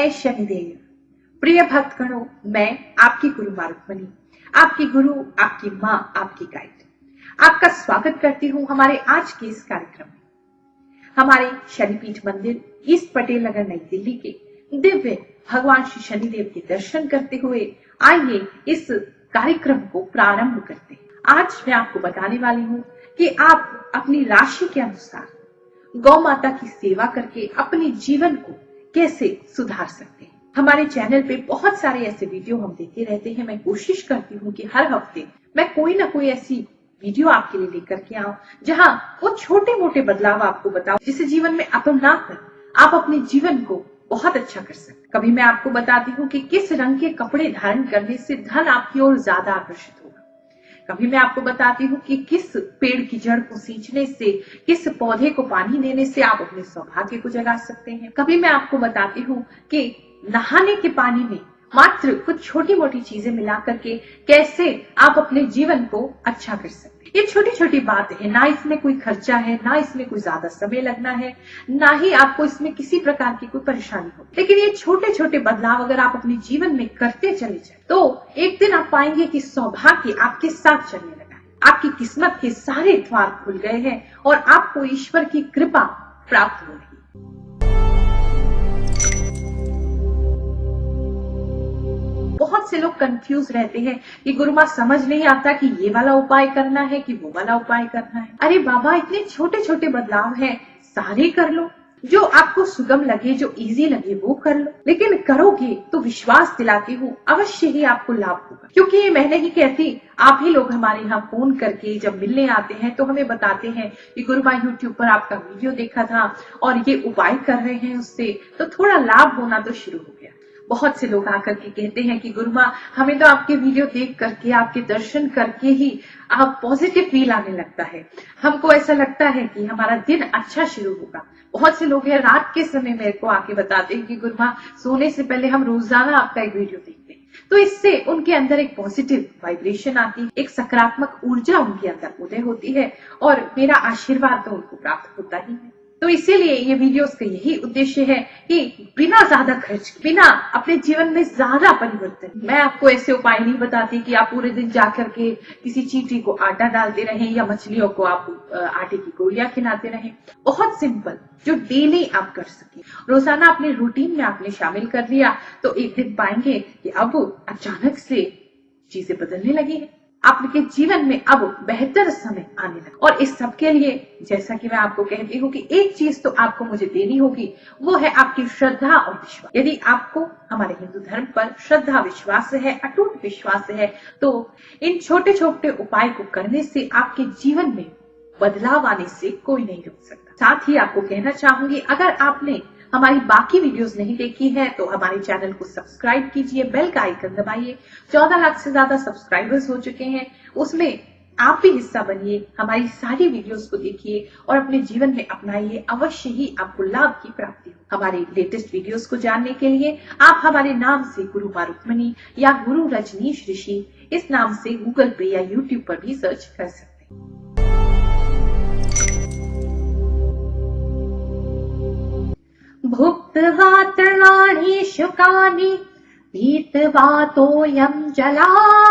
जय शनिदेव। प्रिय भक्तगणों, मैं आपकी गुरु माँ रुक्मणी, आपकी गुरु, आपकी माँ, आपकी गाइड, आपका स्वागत करती हूँ हमारे आज के इस कार्यक्रम में। हमारे शनिपीठ मंदिर ईस्ट पटेल नगर नई दिल्ली के दिव्य भगवान श्री शनिदेव के दर्शन करते हुए आइए इस कार्यक्रम को प्रारंभ करते हैं। आज मैं आपको बताने वाली हूँ कि आप अपनी राशि के अनुसार गौ माता की सेवा करके अपने जीवन को कैसे सुधार सकते हैं। हमारे चैनल पे बहुत सारे ऐसे वीडियो हम देते रहते हैं। मैं कोशिश करती हूँ कि हर हफ्ते मैं कोई ना कोई ऐसी वीडियो आपके लिए लेकर के आऊं जहां वो छोटे मोटे बदलाव आपको बताऊं जिसे जीवन में अपना कर आप अपने जीवन को बहुत अच्छा कर सकते। कभी मैं आपको बताती हूँ कि किस रंग के कपड़े धारण करने से धन आपकी ओर ज्यादा आकर्षित होगा। कभी मैं आपको बताती हूँ कि किस पेड़ की जड़ को सींचने से, किस पौधे को पानी देने से आप अपने सौभाग्य को जगा सकते हैं। कभी मैं आपको बताती हूँ कि नहाने के पानी में मात्र कुछ छोटी मोटी चीजें मिला करके कैसे आप अपने जीवन को अच्छा कर सकते हैं। ये छोटी छोटी बातें हैं, ना इसमें कोई खर्चा है, ना इसमें कोई ज्यादा समय लगना है, ना ही आपको इसमें किसी प्रकार की कोई परेशानी हो। लेकिन ये छोटे छोटे बदलाव अगर आप अपने जीवन में करते चले जाए तो एक दिन आप पाएंगे कि सौभाग्य आपके साथ चलने लगा है। आपकी किस्मत के सारे द्वार खुल गए हैं और आपको ईश्वर की कृपा प्राप्त हो रही है। बहुत से लोग कंफ्यूज रहते हैं कि गुरु माँ समझ नहीं आता कि ये वाला उपाय करना है कि वो वाला उपाय करना है। अरे बाबा, इतने छोटे छोटे बदलाव हैं, सारे कर लो। जो आपको सुगम लगे, जो इजी लगे वो कर लो, लेकिन करोगे तो विश्वास दिलाती हूँ अवश्य ही आपको लाभ होगा। क्योंकि ये मैं नहीं कहती, आप ही लोग हमारे यहाँ फोन करके जब मिलने आते हैं तो हमें बताते हैं कि गुरु माँ यूट्यूब पर आपका वीडियो देखा था और ये उपाय कर रहे हैं, उससे तो थोड़ा लाभ होना तो शुरू हो गया। बहुत से लोग आकर के कहते हैं कि गुरु माँ, हमें तो आपके वीडियो देख करके, आपके दर्शन करके ही आप पॉजिटिव फील आने लगता है। हमको ऐसा लगता है कि हमारा दिन अच्छा शुरू होगा। बहुत से लोग हैं रात के समय मेरे को आके बताते हैं कि गुरु माँ, सोने से पहले हम रोजाना आपका एक वीडियो देखते हैं। तो इससे उनके अंदर एक पॉजिटिव वाइब्रेशन आती है, एक सकारात्मक ऊर्जा उनके अंदर उदय होती है और मेरा आशीर्वाद तो उनको प्राप्त होता ही है। तो इसीलिए ये वीडियोस का यही उद्देश्य है कि बिना ज्यादा खर्च, बिना अपने जीवन में ज्यादा परिवर्तन, मैं आपको ऐसे उपाय नहीं बताती कि आप पूरे दिन जाकर के किसी चींटी को आटा डालते रहें या मछलियों को आप आटे की गोलियां खिलाते रहें। बहुत सिंपल, जो डेली आप कर सके, रोजाना अपने रूटीन में आपने शामिल कर लिया तो एक दिन पाएंगे कि अब अचानक से चीजें बदलने लगी है। आपके जीवन में अब बेहतर समय आने लगा। और इस सब के लिए, जैसा कि मैं आपको कहती हूँ कि एक चीज तो आपको मुझे देनी होगी, वो है आपकी श्रद्धा और विश्वास। यदि आपको हमारे हिंदू धर्म पर श्रद्धा विश्वास है, अटूट विश्वास है, तो इन छोटे छोटे उपाय को करने से आपके जीवन में बदलाव आने से कोई नहीं रोक सकता। साथ ही आपको कहना चाहूंगी, अगर आपने हमारी बाकी वीडियोस नहीं देखी है तो हमारे चैनल को सब्सक्राइब कीजिए, बेल का आइकन दबाइए। 14 लाख से ज्यादा सब्सक्राइबर्स हो चुके हैं, उसमें आप भी हिस्सा बनिए, हमारी सारी वीडियोस को देखिए और अपने जीवन में अपनाइए। अवश्य ही आपको लाभ की प्राप्ति हो। हमारे लेटेस्ट वीडियोस को जानने के लिए आप हमारे नाम से गुरु माँ रुक्मणी या गुरु रजनीश ऋषि इस नाम से गूगल पे या यूट्यूब पर भी सर्च कर सकते हैं। भुक्त्वा तृणानि शुकानि पीत्वा तोयं जलाशयात्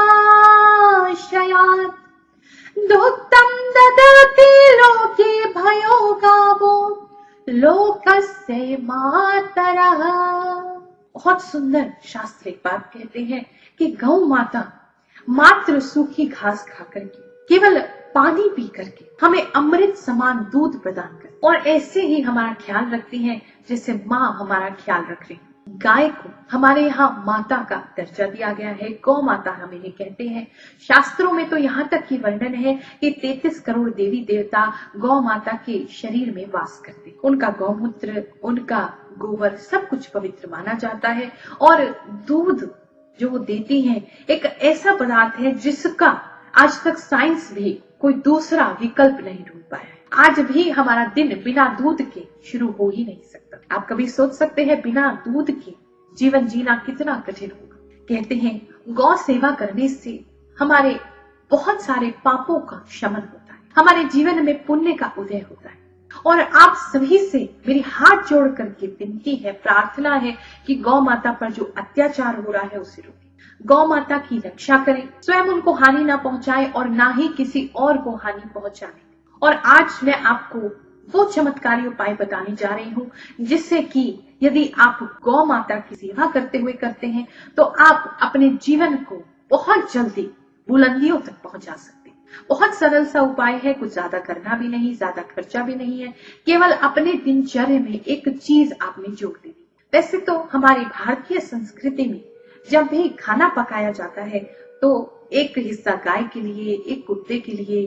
दुग्धं ददति लोके भयो गावो लोकस्य मातरः। बहुत सुंदर शास्त्र एक बात कहते हैं कि गौ माता मात्र सूखी घास खा करके, केवल पानी पी करके हमें अमृत समान दूध प्रदान कर और ऐसे ही हमारा ख्याल रखती हैं जैसे माँ हमारा ख्याल रख रही है। गाय को हमारे यहाँ माता का दर्जा दिया गया है, गौ माता हमें ये कहते हैं। शास्त्रों में तो यहाँ तक ही वर्णन है कि 33 करोड़ देवी देवता गौ माता के शरीर में वास करते हैं। उनका गौमूत्र, उनका गोबर सब कुछ पवित्र माना जाता है और दूध जो वो देती है एक ऐसा पदार्थ है जिसका आज तक साइंस भी कोई दूसरा विकल्प नहीं ढूंढ पाया है। आज भी हमारा दिन बिना दूध के शुरू हो ही नहीं सकता। आप कभी सोच सकते हैं बिना दूध के जीवन जीना कितना कठिन होगा। कहते हैं गौ सेवा करने से हमारे बहुत सारे पापों का शमन होता है, हमारे जीवन में पुण्य का उदय होता है। और आप सभी से मेरी हाथ जोड़ करके विनती है, प्रार्थना है कि गौ माता पर जो अत्याचार हो रहा है उसे रोकें, गौ माता की रक्षा करें, स्वयं उनको हानि ना पहुंचाए और ना ही किसी और को हानि पहुंचाने। और आज मैं आपको वो चमत्कारी उपाय बताने जा रही हूँ जिससे कि यदि आप गौ माता की सेवा करते हुए करते हैं तो आप अपने जीवन को बहुत जल्दी बुलंदियों तक पहुंचा सकते हैं। बहुत सरल सा उपाय है, कुछ ज्यादा करना भी नहीं, ज्यादा खर्चा भी नहीं है, केवल अपने दिनचर्या में एक चीज आपने जोड़ देनी। वैसे तो हमारी भारतीय संस्कृति में जब भी खाना पकाया जाता है तो एक हिस्सा गाय के लिए, एक कुत्ते के लिए,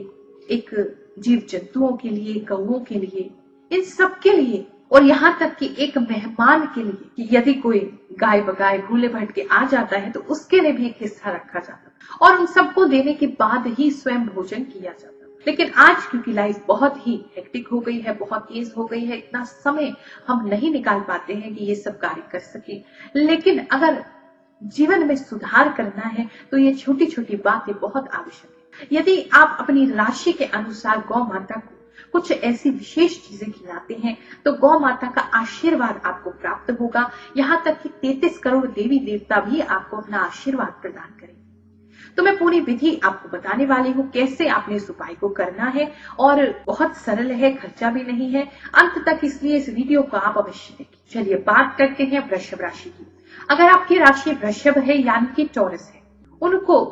एक जीव जंतुओं के लिए, गौओं के लिए, इन सब के लिए, और यहाँ तक कि एक मेहमान के लिए कि यदि कोई गाय बगाए भूले भटके आ जाता है तो उसके लिए भी एक हिस्सा रखा जाता और उन सबको देने के बाद ही स्वयं भोजन किया जाता। लेकिन आज क्योंकि लाइफ बहुत ही हेक्टिक हो गई है, बहुत तेज हो गई है, इतना समय हम नहीं निकाल पाते हैं कि ये सब कार्य कर सके। लेकिन अगर जीवन में सुधार करना है तो ये छोटी छोटी बातें बहुत आवश्यक है। यदि आप अपनी राशि के अनुसार गौ माता को कुछ ऐसी विशेष चीजें खिलाते हैं तो गौ माता का आशीर्वाद आपको प्राप्त होगा। यहाँ तक कि 33 करोड़ देवी देवता भी आपको अपना आशीर्वाद प्रदान करेंगे। तो मैं पूरी विधि आपको बताने वाली हूँ कैसे आपने इस उपाय को करना है, और बहुत सरल है, खर्चा भी नहीं है। अंत तक इसलिए इस वीडियो को आप अवश्य देखें। चलिए बात करते हैं वृषभ राशि की। अगर आपकी राशि वृषभ है यानी कि टॉरस है, उनको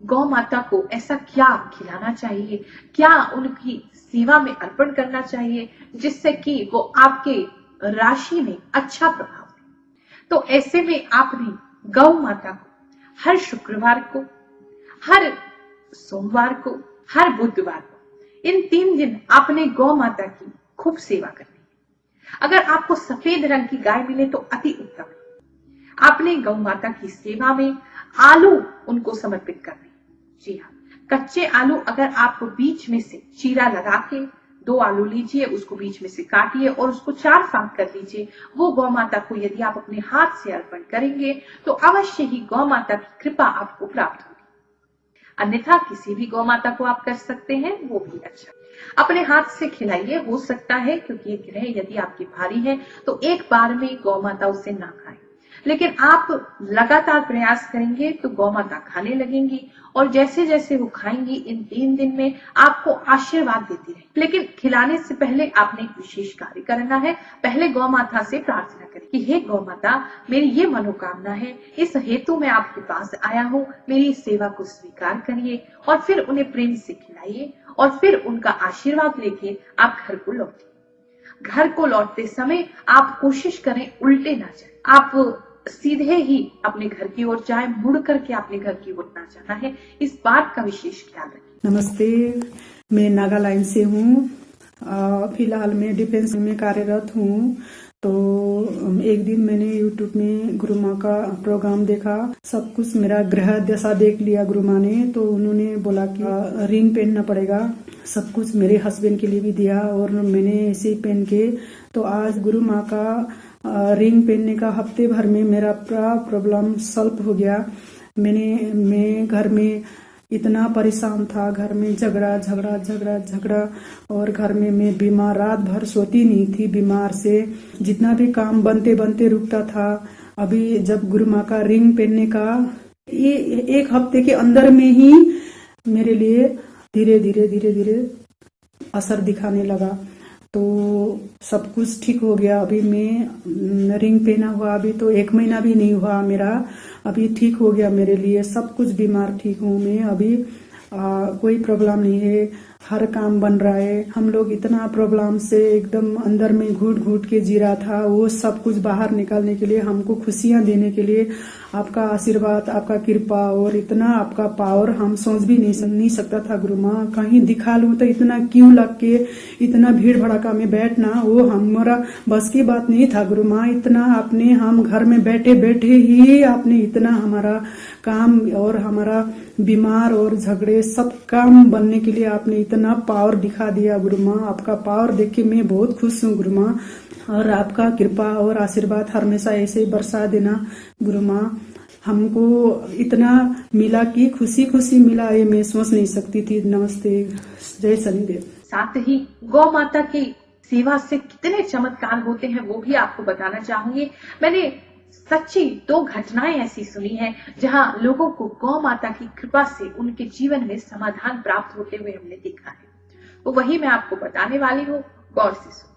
गौ माता को ऐसा क्या खिलाना चाहिए, क्या उनकी सेवा में अर्पण करना चाहिए जिससे कि वो आपके राशि में अच्छा प्रभाव दे। तो ऐसे में आपने गौ माता को हर शुक्रवार को, हर सोमवार को, हर बुधवार को, इन 3 दिन आपने गौ माता की खूब सेवा करनी है। अगर आपको सफेद रंग की गाय मिले तो अति उत्तम है। आपने गौ माता की सेवा में आलू उनको समर्पित करने। जी हाँ, कच्चे आलू अगर आपको बीच में से चीरा लगा के 2 आलू लीजिए, उसको बीच में से काटिए और उसको 4 फांक कर लीजिए। वो गौ माता को यदि आप अपने हाथ से अर्पण करेंगे तो अवश्य ही गौ माता की कृपा आपको प्राप्त होगी। अन्यथा किसी भी गौ माता को आप कर सकते हैं, वो भी अच्छा। अपने हाथ से खिलाइए, हो सकता है क्योंकि ये ग्रह यदि आपके भारी है तो एक बार में गौ माता उसे ना खाए, लेकिन आप लगातार प्रयास करेंगे तो गौ माता खाने लगेंगी और जैसे जैसे वो खाएंगी इन 3 दिन में आपको आशीर्वाद देती रहेगी। लेकिन खिलाने से पहले आपने एक विशेष कार्य करना है। पहले गौ माता से प्रार्थना करें कि हे गौ माता, मेरी ये मनोकामना है, इस हेतु मैं आपके पास आया हूँ, मेरी सेवा को स्वीकार करिए। और फिर उन्हें प्रेम से खिलाइए और फिर उनका आशीर्वाद लेके आप घर को लौटिए। घर को लौटते समय आप कोशिश करें उल्टे ना जाए, आप सीधे ही अपने घर की ओर जाए, मुड़ करके अपने घर की ओर ना जाना है। इस बात का विशेष ख्याल रखें। नमस्ते, मैं नागालैंड से हूँ। फिलहाल मैं डिफेंस में कार्यरत हूँ। तो एक दिन मैंने यूट्यूब में गुरु माँ का प्रोग्राम देखा। सब कुछ मेरा ग्रह दशा देख लिया गुरु माँ ने। तो उन्होंने बोला कि रिंग पहनना पड़ेगा। सब कुछ मेरे हस्बैंड के लिए भी दिया और मैंने ऐसे ही पहन के, तो आज गुरु माँ का रिंग पहनने का हफ्ते भर में मेरा पूरा प्रॉब्लम सॉल्व हो गया। मैं घर में इतना परेशान था, घर में झगड़ा और घर में मैं बीमार, रात भर सोती नहीं थी बीमार से। जितना भी काम बनते रुकता था। अभी जब गुरु माँ का रिंग पहनने का ये 1 हफ्ते के अंदर में ही मेरे लिए धीरे धीरे असर दिखाने लगा। तो सब कुछ ठीक हो गया। अभी मैं रिंग पहना हुआ अभी तो 1 महीना भी नहीं हुआ मेरा, अभी ठीक हो गया मेरे लिए सब कुछ। बीमार ठीक हूँ मैं अभी, कोई प्रॉब्लम नहीं है, हर काम बन रहा है। हम लोग इतना प्रॉब्लम से एकदम अंदर में घुट के जी रहा था, वो सब कुछ बाहर निकालने के लिए, हमको खुशियां देने के लिए आपका आशीर्वाद, आपका कृपा और इतना आपका पावर हम सोच भी नहीं सकता था गुरु माँ। कहीं दिखा लूं तो इतना क्यों लग के इतना भीड़ भड़का में बैठना, वो हमारा बस की बात नहीं था गुरु माँ। इतना आपने, हम घर में बैठे ही आपने इतना हमारा काम और हमारा बीमार और झगड़े सब काम बनने के लिए आपने इतना पावर दिखा दिया गुरु माँ। आपका पावर देख के मैं बहुत खुश हूँ गुरु माँ। और आपका कृपा और आशीर्वाद हमेशा ऐसे बरसा देना गुरु माँ। हमको इतना मिला कि खुशी मिला, ये मैं सोच नहीं सकती थी। नमस्ते, जय शनिदेव। साथ ही गौ माता की सेवा से कितने चमत्कार होते हैं वो भी आपको बताना चाहूंगी। मैंने सच्ची 2 घटनाएं ऐसी सुनी हैं जहां लोगों को गौ माता की कृपा से उनके जीवन में समाधान प्राप्त होते हुए हमने देखा है। तो वही मैं आपको बताने वाली हूँ, गौर से सुनिए।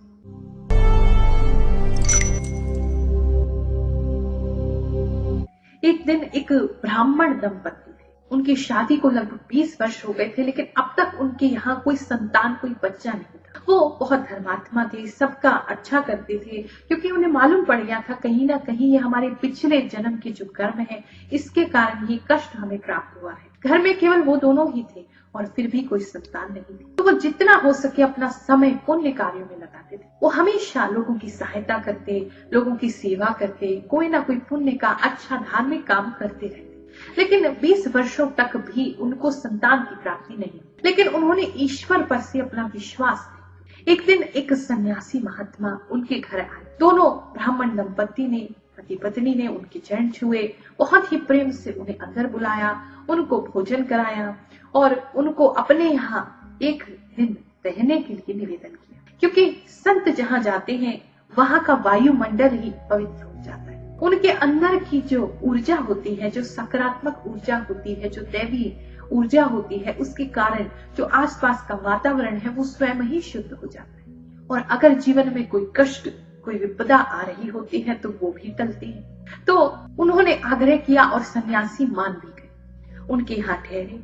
एक दिन एक ब्राह्मण दंपति थे। उनकी शादी को लगभग 20 वर्ष हो गए थे, लेकिन अब तक उनके यहाँ कोई संतान, कोई बच्चा नहीं था। वो बहुत धर्मात्मा थे, सबका अच्छा करते थे, क्योंकि उन्हें मालूम पड़ गया था कहीं ना कहीं ये हमारे पिछले जन्म के जो कर्म है, इसके कारण ही कष्ट हमें प्राप्त हुआ है। घर में केवल वो दोनों ही थे और फिर भी कोई संतान नहीं थी। तो वो जितना हो सके अपना समय पुण्य कार्यों में लगाते थे। वो हमेशा लोगों की सहायता करते, लोगों की सेवा करते, कोई ना कोई पुण्य का अच्छा धार्मिक काम करते रहते। लेकिन 20 वर्षों तक भी उनको संतान की प्राप्ति नहीं। लेकिन उन्होंने ईश्वर पर से अपना विश्वास किया। एक दिन एक सन्यासी महात्मा उनके घर आए। दोनों ब्राह्मण दंपति ने, पति पत्नी ने उनके चरण छुए, बहुत ही प्रेम से उन्हें अंदर बुलाया, उनको भोजन कराया और उनको अपने यहाँ एक दिन रहने के लिए निवेदन किया, क्योंकि संत जहाँ जाते हैं वहाँ का वायुमंडल ही पवित्र हो जाता है। उनके अंदर की जो ऊर्जा होती है, जो सकारात्मक ऊर्जा होती है, जो दैवी ऊर्जा होती है, उसके कारण जो आसपास का वातावरण है वो स्वयं ही शुद्ध हो जाता है। और अगर जीवन में कोई कष्ट, कोई विपदा आ रही होती है तो वो भी टलती है। तो उन्होंने आग्रह किया और सन्यासी मान भी गए। उनके यहाँ ठहरे।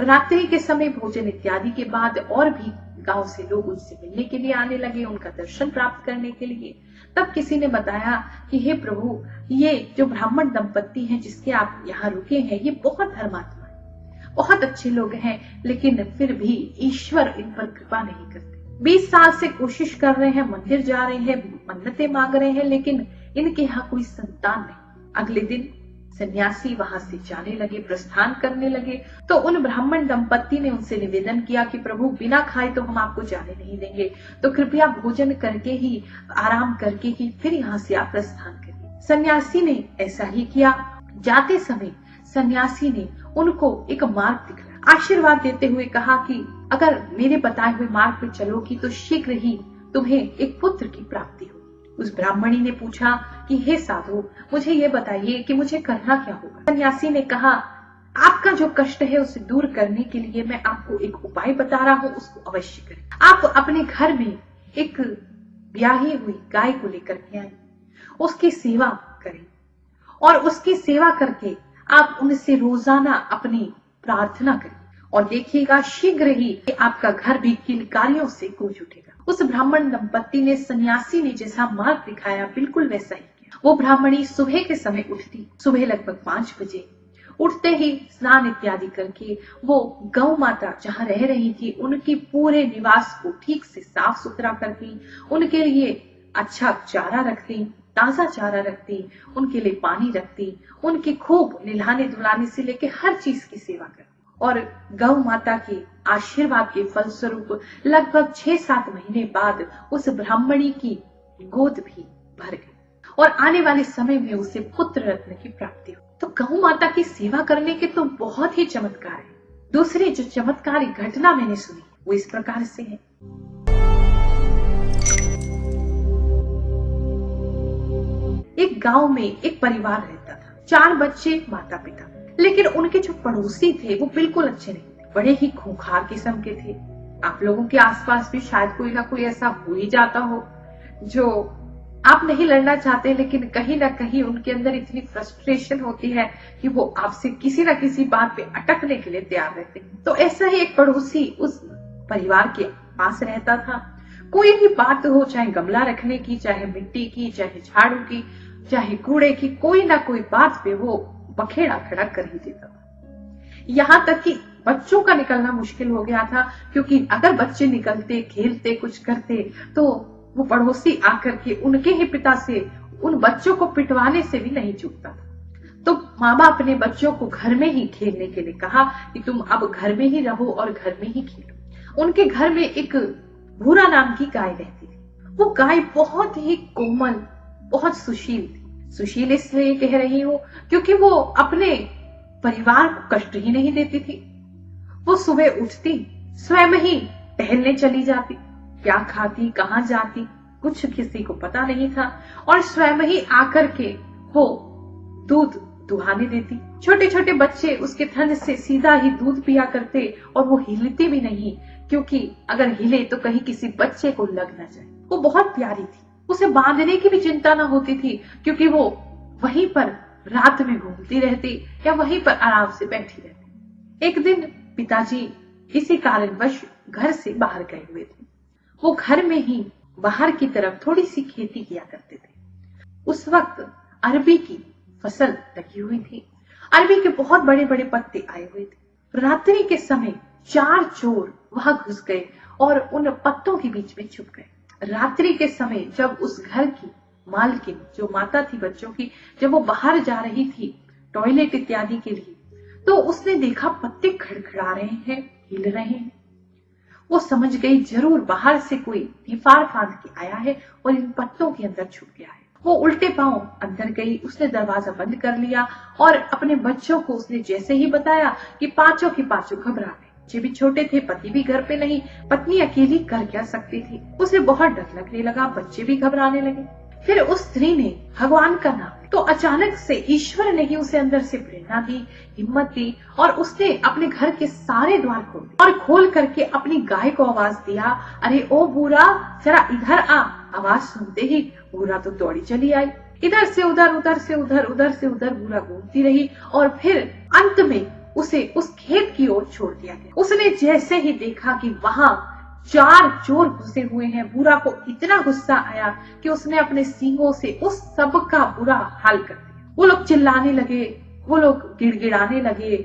रात्रि के समय भोजन इत्यादि के बाद और भी गांव से लोग उनसे मिलने के लिए आने लगे, उनका दर्शन प्राप्त करने के लिए। तब किसी ने बताया कि हे प्रभु, ये जो ब्राह्मण दंपति हैं जिसके आप यहाँ रुके हैं, ये बहुत धर्मात्मा है, बहुत अच्छे लोग हैं, लेकिन फिर भी ईश्वर इन पर कृपा नहीं करते। 20 साल से कोशिश कर रहे हैं, मंदिर जा रहे हैं, मन्नतें मांग रहे हैं, लेकिन इनके यहाँ कोई संतान नहीं। अगले दिन सन्यासी वहां से जाने लगे, प्रस्थान करने लगे। तो उन ब्राह्मण दंपति ने उनसे निवेदन किया कि प्रभु, बिना खाए तो हम आपको जाने नहीं देंगे, तो कृपया भोजन करके ही, आराम करके ही फिर यहाँ से आप प्रस्थान करिए। सन्यासी ने ऐसा ही किया। जाते समय सन्यासी ने उनको एक मार्ग दिखाया, आशीर्वाद देते हुए कहा कि अगर मेरे बताए हुए मार्ग पर चलोगी तो शीघ्र ही तुम्हें एक पुत्र की प्राप्ति होगी। उस ब्राह्मणी ने पूछा कि हे साधु, मुझे ये बताइए कि मुझे करना क्या होगा। सन्यासी ने कहा, आपका जो कष्ट है उसे दूर करने के लिए मैं आपको एक उपाय बता रहा हूँ, उसको अवश्य करें। आप अपने घर में एक ब्याही हुई गाय को लेकर के आए, उसकी सेवा करें और उसकी सेवा करके आप उनसे रोजाना अपनी प्रार्थना करें और देखिएगा शीघ्र ही आपका घर भी किलकारियों से गूंज उठेगा। उस ब्राह्मण दंपति ने, सन्यासी ने जैसा मार्ग दिखाया बिल्कुल वैसा ही किया। वो ब्राह्मणी सुबह के समय उठती, सुबह लगभग 5 बजे उठते ही स्नान इत्यादि करके वो गौ माता जहाँ रह रही थी उनकी पूरे निवास को ठीक से साफ सुथरा करती, उनके लिए अच्छा चारा रखती, ताजा चारा रखती, उनके लिए पानी रखती, उनकी खूब निल्हाने धुलाने से लेके हर चीज की सेवा करती। और गौ माता के आशीर्वाद के फलस्वरूप लगभग 6-7 महीने बाद उस ब्राह्मणी की गोद भी भर गई और आने वाले समय में उसे पुत्र रत्न की प्राप्ति हुई। तो गौ माता की सेवा करने के तो बहुत ही चमत्कार है। दूसरी जो चमत्कारी घटना मैंने सुनी वो इस प्रकार से है। एक गांव में एक परिवार रहता था, 4 बच्चे, माता पिता, लेकिन उनके जो पड़ोसी थे वो बिल्कुल अच्छे नहीं थे, बड़े ही खूंखार किस्म के थे। आप लोगों के आसपास भी शायद कोई ना कोई ऐसा हो ही जाता हो जो आप नहीं लड़ना चाहते, लेकिन कहीं ना कहीं उनके अंदर इतनी फ्रस्ट्रेशन होती है कि वो आपसे किसी ना किसी बात पे अटकने के लिए तैयार रहते हैं। तो ऐसा ही एक पड़ोसी उस परिवार के पास रहता था। कोई भी बात हो, चाहे गमला रखने की, चाहे मिट्टी की, चाहे झाड़ू की, चाहे कूड़े की, कोई ना कोई बात पे वो बखेड़ा खड़ा कर ही देता था। यहाँ तक कि बच्चों का निकलना मुश्किल हो गया था, क्योंकि अगर बच्चे निकलते, खेलते, कुछ करते तो वो पड़ोसी आकर के उनके ही पिता से उन बच्चों को पिटवाने से भी नहीं चूकता था। तो माँ बाप ने बच्चों को घर में ही खेलने के लिए कहा कि तुम अब घर में ही रहो और घर में ही खेलो। उनके घर में एक भूरा नाम की गाय रहती थी। वो गाय बहुत ही कोमल, बहुत सुशील थी। सुशील इसलिए कह रही हूँ क्योंकि वो अपने परिवार को कष्ट ही नहीं देती थी। वो सुबह उठती, स्वयं ही टहलने चली जाती, क्या खाती, कहाँ जाती, कुछ किसी को पता नहीं था। और स्वयं ही आकर के वो दूध दुहाने देती। छोटे छोटे बच्चे उसके थन से सीधा ही दूध पिया करते और वो हिलती भी नहीं, क्योंकि अगर हिले तो कहीं किसी बच्चे को लग न जाए। वो बहुत प्यारी थी, उसे बांधने की भी चिंता न होती थी, क्योंकि वो वहीं पर रात में घूमती रहती या वहीं पर आराम से बैठी रहती। एक दिन पिताजी किसी कारणवश घर से बाहर गए हुए थे। वो घर में ही बाहर की तरफ थोड़ी सी खेती किया करते थे। उस वक्त अरबी की फसल लगी हुई थी। अरबी के बहुत बड़े बड़े पत्ते आए हुए थे। रात्रि के समय 4 चोर वहां घुस गए और उन पत्तों के बीच में छुप गए। रात्रि के समय जब उस घर की मालकिन, जो माता थी बच्चों की, जब वो बाहर जा रही थी टॉयलेट इत्यादि के लिए, तो उसने देखा पत्ते खड़खड़ा रहे हैं, हिल रहे हैं। वो समझ गई जरूर बाहर से कोई दीवार फांद के आया है और इन पत्तों के अंदर छुप गया है। वो उल्टे पांव अंदर गई, उसने दरवाजा बंद कर लिया और अपने बच्चों को उसने जैसे ही बताया कि पांचों के पांचों घबरा गए। बच्चे भी छोटे थे, पति भी घर पे नहीं, पत्नी अकेली कर क्या सकती थी। उसे बहुत डर लगने लगा, बच्चे भी घबराने लगे। फिर उस स्त्री ने भगवान का नाम, तो अचानक से ईश्वर ने ही उसे अंदर से प्रेरणा दी, हिम्मत दी और उसने अपने घर के सारे द्वार खोल दिए और खोल करके अपनी गाय को आवाज दिया, अरे ओ बूढ़ा, जरा इधर आ। आवाज सुनते ही बूढ़ा तो दौड़ी चली आई। इधर से उधर, उधर से उधर, उधर से उधर बूढ़ा घूमती रही और फिर अंत में उसे उस खेत की ओर छोड़ दिया गया। उसने जैसे ही देखा कि वहां 4 चोर घुसे हुए हैं, बूढ़ा को इतना गुस्सा आया कि उसने अपने सींगों से उस सब का बुरा हाल कर दिया। वो लोग चिल्लाने लगे, वो लोग गिड़गिड़ाने लगे,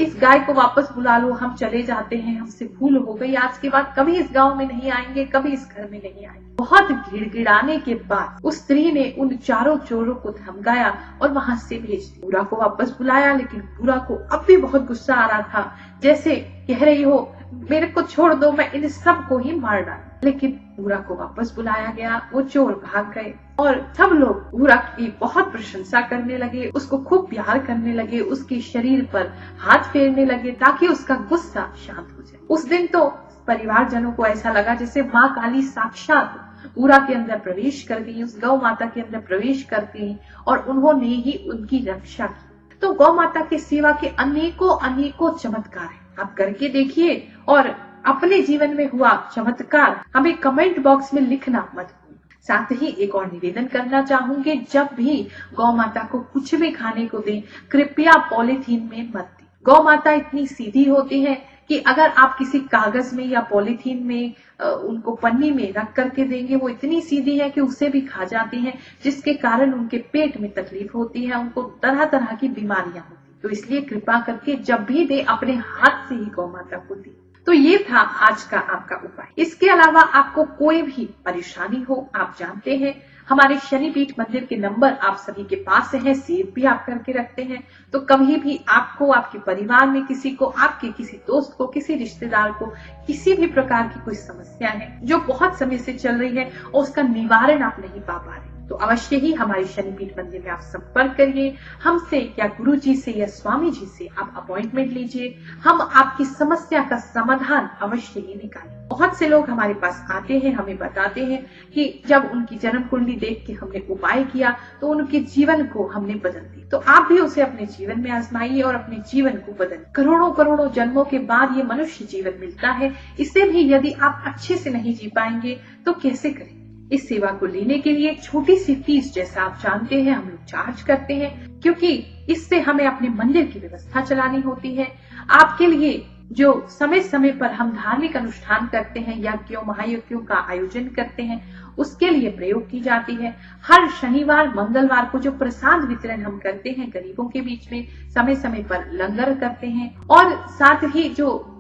इस गाय को वापस बुला लो, हम चले जाते हैं, हमसे भूल हो गई, आज के बाद कभी इस गांव में नहीं आएंगे, कभी इस घर में नहीं आएंगे। बहुत गिड़गिड़ाने के बाद उस स्त्री ने उन 4 चोरों को धमकाया और वहां से भेज दिया। बूढ़ा को वापस बुलाया, लेकिन बूढ़ा को अब भी बहुत गुस्सा आ रहा था, जैसे कह रही हो मेरे को छोड़ दो, मैं इन सब को ही मार डालूं। लेकिन बूढ़ा को वापस बुलाया गया, वो चोर भाग गए और सब लोग बूढ़ा की बहुत प्रशंसा करने लगे, उसको खूब प्यार करने लगे, उसके शरीर पर हाथ फेरने लगे ताकि उसका गुस्सा शांत हो जाए। उस दिन तो परिवारजनों को ऐसा लगा जैसे माँ काली साक्षात बूढ़ा के अंदर प्रवेश कर गई, उस गौ माता के अंदर प्रवेश कर गई और उन्होंने ही उनकी रक्षा की। तो गौ माता की सेवा के अनेकों अनेकों चमत्कार है, आप करके देखिए और अपने जीवन में हुआ चमत्कार हमें कमेंट बॉक्स में लिखना मत भूलिए। साथ ही एक और निवेदन करना चाहूंगी, जब भी गौ माता को कुछ भी खाने को दें, कृपया पॉलीथीन में मत दें। गौ माता इतनी सीधी होती है कि अगर आप किसी कागज में या पॉलीथीन में उनको पन्नी में रख करके देंगे, वो इतनी सीधी है कि उसे भी खा जाती हैं, जिसके कारण उनके पेट में तकलीफ होती है, उनको तरह तरह की बीमारियां होती हैं। तो इसलिए कृपा करके जब भी दे अपने हाथ से ही गौ माता को दे। तो ये था आज का आपका उपाय। इसके अलावा आपको कोई भी परेशानी हो, आप जानते हैं हमारे शनिपीठ मंदिर के नंबर आप सभी के पास है, सेव भी आप करके रखते हैं। तो कभी भी आपको, आपके परिवार में किसी को, आपके किसी दोस्त को, किसी रिश्तेदार को किसी भी प्रकार की कोई समस्या है जो बहुत समय से चल रही है और उसका निवारण आप नहीं पा रहे, तो अवश्य ही हमारे शनिपीठ मंदिर में आप संपर्क करिए हमसे या गुरु जी से या स्वामी जी से आप अपॉइंटमेंट लीजिए। हम आपकी समस्या का समाधान अवश्य ही निकालें। बहुत से लोग हमारे पास आते हैं, हमें बताते हैं कि जब उनकी जन्म कुंडली देख के हमने उपाय किया तो उनके जीवन को हमने बदल दिया। तो आप भी उसे अपने जीवन में आजमाइए और अपने जीवन को बदल। करोड़ों करोड़ों जन्मों के बाद ये मनुष्य जीवन मिलता है, इसे भी यदि आप अच्छे से नहीं जी पाएंगे तो कैसे करें। इस सेवा को लेने के लिए छोटी सी फीस, जैसा आप जानते हैं, हम लोग चार्ज करते हैं, क्योंकि इससे हमें अपने मंदिर की व्यवस्था चलानी होती है। आपके लिए जो समय समय पर हम धार्मिक अनुष्ठान करते हैं, यज्ञों महायज्ञों का आयोजन करते हैं, उसके लिए प्रयोग की जाती है। हर शनिवार मंगलवार को जो प्रसाद वितरण हम करते हैं गरीबों के बीच में, समय समय पर लंगर करते हैं और साथ ही जो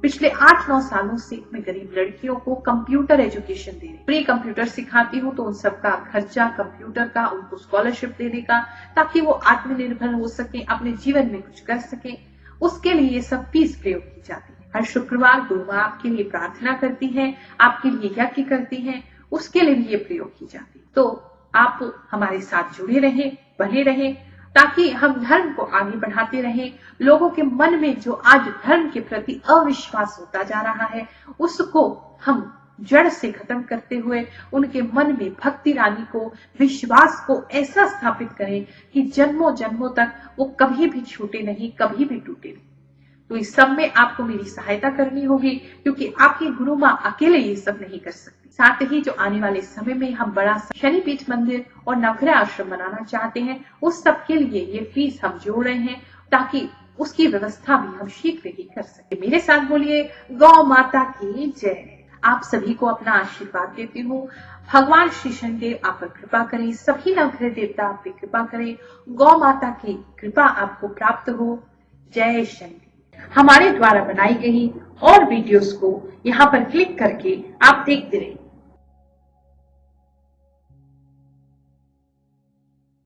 पिछले 8-9 सालों से मैं गरीब लड़कियों को कंप्यूटर एजुकेशन दे रही, फ्री कंप्यूटर सिखाती हूँ, तो उन सबका खर्चा कंप्यूटर का, उनको स्कॉलरशिप देने का, ताकि वो आत्मनिर्भर हो सके, अपने जीवन में कुछ कर सके, उसके लिए ये सब फीस प्रयोग की जाती है। हर शुक्रवार गुरु माँ आपके लिए प्रार्थना करती है, आपके लिए यज्ञ करती है, उसके लिए भी ये प्रयोग की जाती है। तो आप हमारे साथ जुड़े रहें, बने रहें, ताकि हम धर्म को आगे बढ़ाते रहें। लोगों के मन में जो आज धर्म के प्रति अविश्वास होता जा रहा है, उसको हम जड़ से खत्म करते हुए उनके मन में भक्ति रानी को, विश्वास को ऐसा स्थापित करें कि जन्मों जन्मों तक वो कभी भी छूटे नहीं, कभी भी टूटे नहीं। तो इस सब में आपको मेरी सहायता करनी होगी, क्योंकि आपकी गुरु माँ अकेले ये सब नहीं कर सकती। साथ ही जो आने वाले समय में हम बड़ा शनिपीठ मंदिर और नवग्रह आश्रम बनाना चाहते हैं, उस सब के लिए ये फीस हम जोड़ रहे हैं, ताकि उसकी व्यवस्था भी हम शीघ्र ही कर सके। मेरे साथ बोलिए गौ माता की जय। आप सभी को अपना आशीर्वाद देती हूँ। भगवान श्री शनिदेव आप पर कृपा करें, सभी नवग्रह देवता आप पर कृपा करें, गौ माता की कृपा आपको प्राप्त हो। जय शनिदेव। हमारे द्वारा बनाई गई और वीडियोस को यहाँ पर क्लिक करके आप देखते रहिए।